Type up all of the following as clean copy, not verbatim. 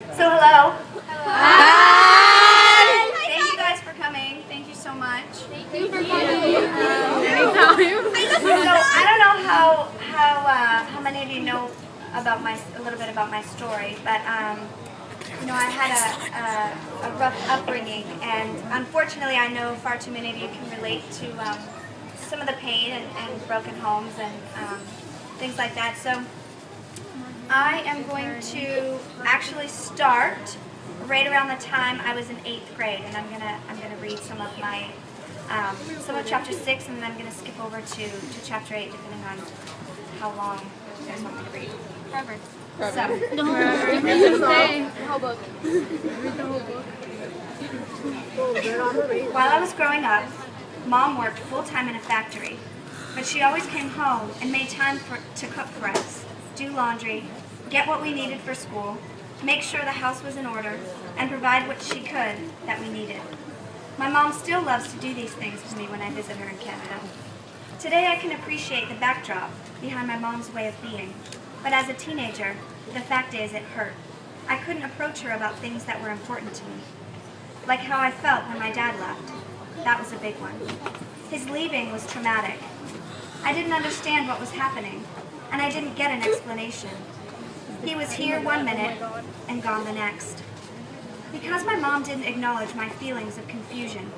So hello. Hi! Thank you guys for coming. Thank you so much. Thank you for coming. So I don't know how many of you know about a little bit about my story, but I had a rough upbringing, and unfortunately I know far too many of you can relate to some of the pain and broken homes and things like that. So I am going to actually start right around the time I was in 8th grade, and I'm gonna read some of chapter 6, and then I'm gonna skip over to chapter 8, depending on how long you guys want me to read. Forever. So, while I was growing up, Mom worked full-time in a factory, but she always came home and made time to cook for us, do laundry, get what we needed for school, make sure the house was in order, and provide what she could that we needed. My mom still loves to do these things for me when I visit her in Canada. Today I can appreciate the backdrop behind my mom's way of being, but as a teenager, the fact is it hurt. I couldn't approach her about things that were important to me, like how I felt when my dad left. That was a big one. His leaving was traumatic. I didn't understand what was happening, and I didn't get an explanation. He was here one minute and gone the next. Because my mom didn't acknowledge my feelings of confusion,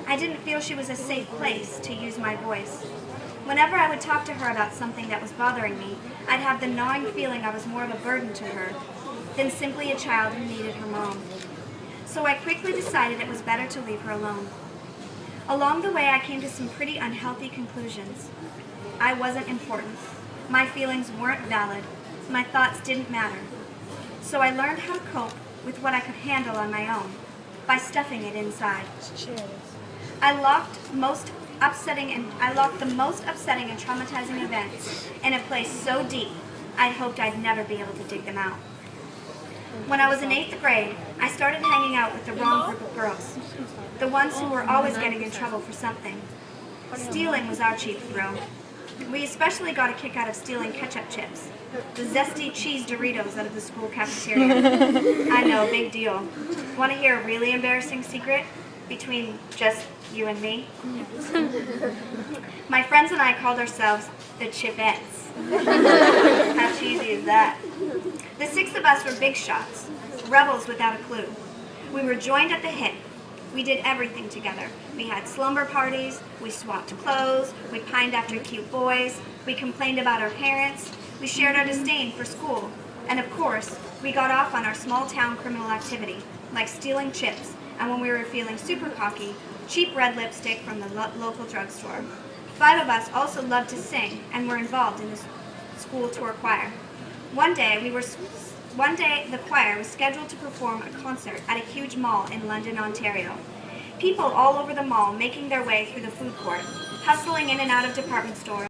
I didn't feel she was a safe place to use my voice. Whenever I would talk to her about something that was bothering me, I'd have the gnawing feeling I was more of a burden to her than simply a child who needed her mom. So I quickly decided it was better to leave her alone. Along the way, I came to some pretty unhealthy conclusions. I wasn't important. My feelings weren't valid. My thoughts didn't matter. So I learned how to cope with what I could handle on my own by stuffing it inside. I locked the most upsetting and traumatizing events in a place so deep I hoped I'd never be able to dig them out. When I was in 8th grade, I started hanging out with the wrong group of girls, the ones who were always getting in trouble for something. Stealing was our chief thrill. We especially got a kick out of stealing ketchup chips, the zesty cheese Doritos out of the school cafeteria. I know, big deal. Want to hear a really embarrassing secret between just you and me? My friends and I called ourselves the Chipettes. How cheesy is that? The 6 of us were big shots, rebels without a clue. We were joined at the hip. We did everything together. We had slumber parties, we swapped clothes, we pined after cute boys, we complained about our parents, we shared our disdain for school, and of course, we got off on our small-town criminal activity, like stealing chips, and when we were feeling super cocky, cheap red lipstick from the local drugstore. 5 of us also loved to sing and were involved in the school tour choir. One day, the choir was scheduled to perform a concert at a huge mall in London, Ontario. People all over the mall making their way through the food court, hustling in and out of department stores.